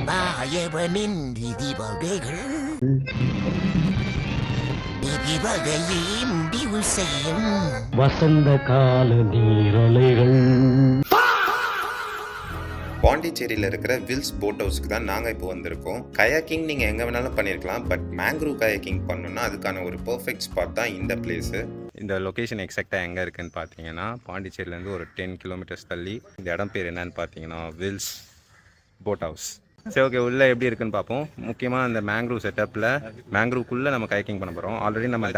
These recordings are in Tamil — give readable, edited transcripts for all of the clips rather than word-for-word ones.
மாயவனின் விதிவகைகள் விதிவகையை முடிவு செய்யும் வசந்த கால நீரலைகள். பாண்டிச்சேரியில் இருக்கிற வில்ஸ் போட் ஹவுஸ்க்கு தான் நாங்கள் இப்போ வந்திருக்கோம். கயாக்கிங் நீங்கள் எங்கே வேணாலும் பண்ணியிருக்கலாம், பட் மேங்க்ரூவ் கயாக்கிங் பண்ணணும்னா அதுக்கான ஒரு பர்ஃபெக்ட் ஸ்பாட் தான் இந்த பிளேஸு. இந்த லொக்கேஷன் எக்ஸாக்டாக எங்கே இருக்குதுன்னு பார்த்தீங்கன்னா பாண்டிச்சேரியிலேருந்து ஒரு 10 கிலோமீட்டர்ஸ் தள்ளி. இந்த இடம் பேர் என்னன்னு பார்த்தீங்கன்னா வில்ஸ் போட் ஹவுஸ். சரி, ஓகே, உள்ளே எப்படி இருக்குன்னு பார்ப்போம். முக்கியமாக அந்த மேங்க்ரூவ் செட்டப்பில் மேங்க்ரூவ்க்குள்ளே நம்ம கயாக்கிங் பண்ண போகிறோம். ஆல்ரெடி நம்ம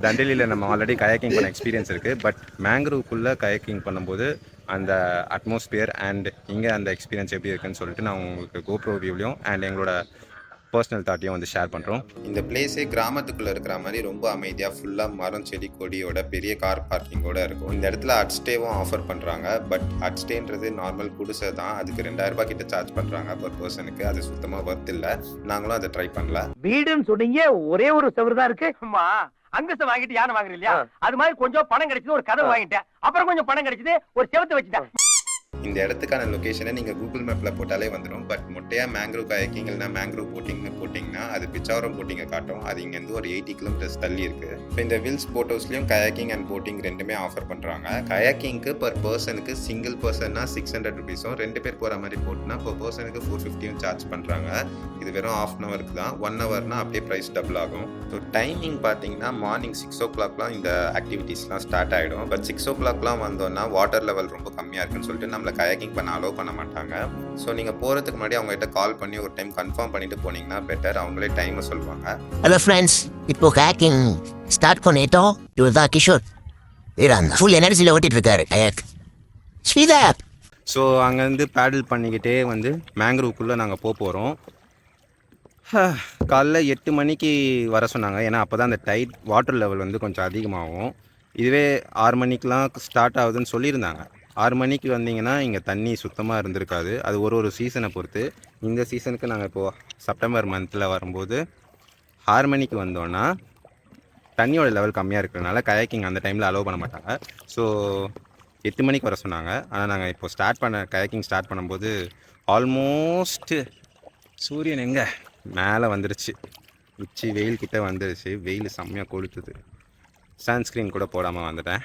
தண்டேலியில் நம்ம ஆல்ரெடி கயாக்கிங் பண்ண எக்ஸ்பீரியன்ஸ் இருக்குது. பட் மேங்க்ரூவ்க்குள்ளே கயாக்கிங் பண்ணும்போது அந்த அட்மாஸ்பியர் அண்ட் இங்கே அந்த எக்ஸ்பீரியன்ஸ் எப்படி இருக்குன்னு சொல்லிட்டு நான் உங்களுக்கு கோப்ரோ வியூலையும் அண்ட் எங்களோட பர்சனல் தாட்டையும் வந்து ஷேர் பண்ணுறோம். இந்த பிளேஸே கிராமத்துக்குள்ளே இருக்கிற மாதிரி ரொம்ப அமைதியாக ஃபுல்லாக மரம் செடி கொடியோட பெரிய கார் பார்க்கிங்கோட இருக்கும். இந்த இடத்துல ஹட் ஸ்டேவும் ஆஃபர் பண்ணுறாங்க. பட் ஹட் ஸ்டேன்றது நார்மல் குடிசை தான். அதுக்கு 2000 ரூபாய் கிட்ட சார்ஜ் பண்ணுறாங்க பர் பர்சனுக்கு. அது சுத்தமாக ஒர்த் இல்லை. நாங்களும் அதை ட்ரை பண்ணல. வீடுன்னு சொன்னீங்க, ஒரே ஒரு செவரு தான் இருக்கு. அங்கஸ்த வாங்கிட்டு யானை வாங்குறீங்க இல்லையா, அது மாதிரி கொஞ்சம் பணம் கிடைச்சது, ஒரு கதவு வாங்கிட்டேன். அப்புறம் கொஞ்சம் பணம் கிடைச்சது, ஒரு செவத்தை வச்சுட்டேன். இந்த இடத்துக்கான லொக்கேஷனை நீங்கள் கூகுள் மேப்பில் போட்டாலே வந்துடும். பட் மொட்டையாக மேங்க்ரூவ் கயாக்கிங் இல்லைனா மேங்க்ரூவ் போட்டிங்னு போட்டிங்கன்னா அது பிச்சாவரம் போட்டிங்கை காட்டும். அது இங்கேருந்து ஒரு 80 கிலோமீட்டர்ஸ் தள்ளி இருக்குது. இப்போ இந்த வில்ஸ் போட் ஹவுஸ்லையும் கயாக்கிங் அண்ட் போட்டிங் ரெண்டுமே ஆஃபர் பண்ணுறாங்க. கயாக்கிங்க்கு பர் பர்சனுக்கு சிங்கிள் பர்சன்னா 600 ருபீஸும், 2 பேர் போகிற மாதிரி போட்டுனா பர் பர்சனுக்கு 450 சார்ஜ் பண்ணுறாங்க. இது வெறும் ½ அன் ஹவருக்கு தான். 1 ஹவர்னா அப்படியே ப்ரைஸ் டபுள் ஆகும். ஸோ டைமிங் பார்த்தீங்கன்னா மார்னிங் 6 o'clock இந்த ஆக்டிவிட்டீஸ்லாம் ஸ்டார்ட் ஆகிடும். பட் 6 o'clock வந்தோன்னா வாட்டர் லெவல் ரொம்ப கம்மியாக இருக்குன்னு சொல்லிட்டு நம்மளை கயாக்கிங் பண்ண அலோவ் பண்ண மாட்டாங்க. ஸோ நீங்கள் போகிறதுக்கு முன்னாடி அவங்ககிட்ட கால் பண்ணி ஒரு டைம் கன்ஃபார்ம் பண்ணிட்டு போனீங்கன்னா பெட்டர். அவங்களே டைமை சொல்லுவாங்க. ஹலோ ஃப்ரெண்ட்ஸ், இப்போ கயாக்கிங் ஸ்டார்ட் பண்ணிட்டோம். இதுதான் கிஷோர். ஃபுல் எனர்ஜியில் ஓட்டிட்டு இருக்காரு கயாக். ஸ்ரீதர். ஸோ அங்கேருந்து பேடில் பண்ணிக்கிட்டே வந்து மேங்க்ரூவ்க்குள்ளே நாங்கள் போகிறோம். காலைல 8 மணிக்கு வர சொன்னாங்க. ஏன்னா அப்போ தான் அந்த டைட் வாட்டர் லெவல் வந்து கொஞ்சம் அதிகமாகும். இதுவே 6 மணிக்கெலாம் ஸ்டார்ட் ஆகுதுன்னு சொல்லியிருந்தாங்க. 6 மணிக்கு வந்தீங்கன்னா இங்கே தண்ணி சுத்தமாக இருந்திருக்காது. அது ஒரு சீசனை பொறுத்து. இந்த சீசனுக்கு நாங்கள் இப்போது செப்டம்பர் மந்தில் வரும்போது 6 மணிக்கு வந்தோன்னா தண்ணியோட லெவல் கம்மியாக இருக்கிறதுனால கயாக்கிங் அந்த டைமில் அலோவ் பண்ண மாட்டாங்க. ஸோ 8 மணிக்கு வர சொன்னாங்க. ஆனால் நாங்கள் இப்போது கயாக்கிங் ஸ்டார்ட் பண்ணும்போது ஆல்மோஸ்ட்டு சூரியன் எங்கே மேலே வந்துருச்சு. உச்சி வெயில் கிட்டே வந்துருச்சு. வெயில் செம்மையாக கொளுத்துது. சன்ஸ்க்ரீன் கூட போடாமல் வந்துட்டேன்.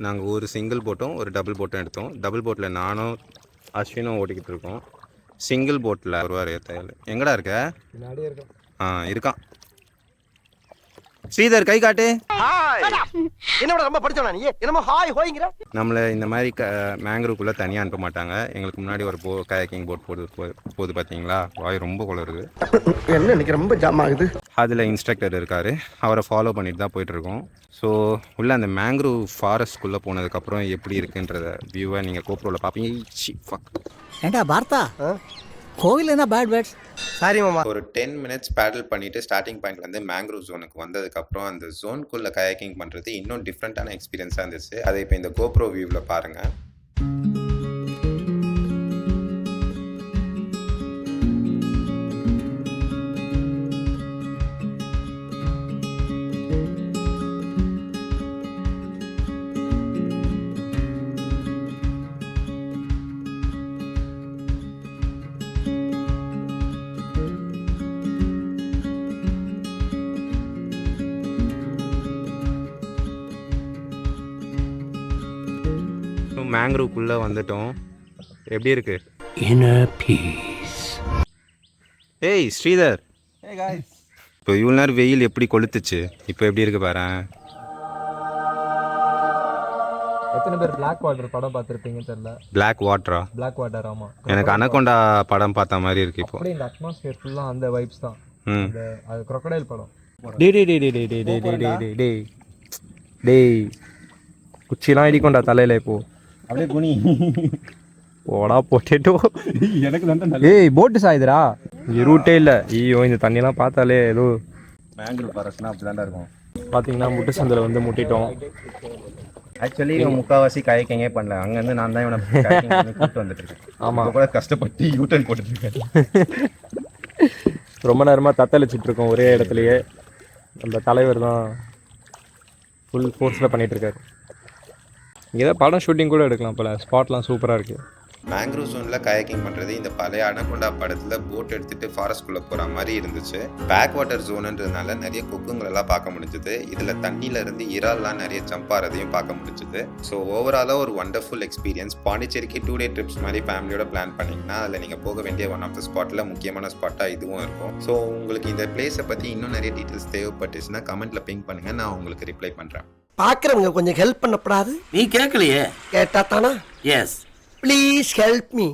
நாங்கள் ஒரு சிங்கிள் போட்டும் ஒரு டபுள் போட்டும் எடுத்தோம். டபுள் போட்டில் நானும் அஸ்வினும் ஓட்டிக்கிட்டு இருக்கோம். சிங்கிள் போட்டில் வருவார் தையல். எங்கடா இருக்க? இருக்கான். ஸ்ரீதர் கை காட்டு. என்னோட ரொம்ப படிச்சவனா நீ? என்னமோ ஹாய் ஹோய்ங்கற. நம்மளை இந்த மாதிரி மேங்க்ரூவ்க்குள்ளே தனியாக அனுப்ப மாட்டாங்க. எங்களுக்கு முன்னாடி ஒரு கயாக்கிங் போட் போது பார்த்தீங்களா, வாய் ரொம்ப குளருது. என்ன இன்னைக்கு ரொம்ப ஜாம் ஆகுது. அதில் இன்ஸ்ட்ரக்டர் இருக்கார். அவரை ஃபாலோ பண்ணிட்டு தான் போயிட்டுருக்கோம். ஸோ உள்ள அந்த மேங்க்ரூவ் ஃபாரஸ்ட்குள்ளே போனதுக்கப்புறம் எப்படி இருக்குன்றத வியூவை நீங்கள் கோப்ரோவில் பார்ப்பீங்க. ஏண்டா பார்த்தா கோவில் என்ன பேட் பேட்ஸ். சாரி மாமா. ஒரு 10 மினிட்ஸ் பேடல் பண்ணிவிட்டு ஸ்டார்டிங் பாயிண்ட்லேருந்து மேங்க்ரூவ் ஜோனுக்கு வந்ததுக்கப்புறம் அந்த ஜோனுக்குள்ளே கயாக்கிங் பண்ணுறது இன்னும் டிஃப்ரெண்ட்டான எக்ஸ்பீரியன்ஸாக இருந்துச்சு. அதை இப்போ இந்த கோப்ரோ வியூவில் பாருங்கள். மேங்க்ரூவ்க்குள்ளே வந்துட்டோம். எப்படி இருக்கு? ஏய் ஸ்ரீதர், இப்போ இவ்வளோ நேரம் வெயில் எப்படி கொளுத்துச்சு, இப்போ எப்படி இருக்கு பாரு. எத்தனை பேர் பிளாக் வாட்டர் படம் பார்த்துருப்பீங்க தெரியல. பிளாக் வாட்டரா? பிளாக் வாட்டர், ஆமாம். எனக்கு அனகொண்டா படம் பார்த்த மாதிரி இருக்கு. இப்போ இந்த அட்மாஸ்பியர் ஃபுல்லாக அந்த வைப்ஸ் தான். அது crocodile படம். டேய் குச்சிலாம் இடிக்கொண்டா தலையில் இப்போ அப்படியே குனி ஓடா போட்டேட்டோ. எனக்கு தான். ஏய் போட்டு சாயுதுரா, இங்கே ரூட்டே இல்லை. ஐயோ இந்த தண்ணியெல்லாம் பார்த்தாலே ஏதோ மேங்க்ரூவ் ஃபாரஸ்ட்னா அப்படி தாண்டா இருக்கும். பார்த்தீங்கன்னா முட்டு சந்தில் வந்து முட்டிட்டோம். ஆக்சுவலி இவன் முக்கால்வாசி கயாக்கிங்கே பண்ணல. அங்கேருந்து நான் தான் இவனை கூப்பிட்டு வந்துட்டு இருக்கேன். ஆமாம், கூட கஷ்டப்பட்டு யூட்டர்ன் போட்டுருக்கேன். ரொம்ப நேரமாக தத்தளிச்சிட்ருக்கோம் ஒரே இடத்துலையே. அந்த தலைவர் தான் ஃபுல் ஃபோர்ஸில் பண்ணிகிட்ருக்காரு. இங்கே தான் படம் ஷூட்டிங் கூட எடுக்கலாம் போல, ஸ்பாட்லாம் சூப்பராக இருக்குது. மேங்க்ரூவ் ஜோனில் கயாக்கிங் பண்ணுறது இந்த பழைய அனகொண்டா படத்தில் போட் எடுத்துகிட்டு ஃபாரஸ்ட்குள்ளே போகிற மாதிரி இருந்துச்சு. பேக் வாட்டர் ஜோனுன்றதுனால நிறைய கொக்குங்களெல்லாம் பார்க்க முடிஞ்சுது. இதில் தண்ணியில் இருந்து இறால்லாம் நிறைய ஜம்ப் ஆகிறதையும் பார்க்க முடிஞ்சுது. ஸோ ஓவராலாக ஒரு வண்டர்ஃபுல் எக்ஸ்பீரியன்ஸ். பாண்டிச்சேரிக்கு 2 டே ட்ரிப்ஸ் மாதிரி ஃபேமிலியோட பிளான் பண்ணிங்கன்னா அதில் நீங்கள் போக வேண்டிய ஒன் ஆஃப் த ஸ்பாட்டில் முக்கியமான ஸ்பாட்டாக இதுவும் இருக்கும். ஸோ உங்களுக்கு இந்த பிளேஸை பற்றி இன்னும் நிறைய டீட்டெயில்ஸ் தேவைப்பட்டுச்சுன்னா கமெண்ட்டில் பிங்க் பண்ணுங்கள், நான் உங்களுக்கு ரிப்ளை பண்ணுறேன். பாக்குறவங்க கொஞ்சம் ஹெல்ப் பண்ணப்படாது. நீ கேட்கலையே. கேட்டா தானா? எஸ். Please help me.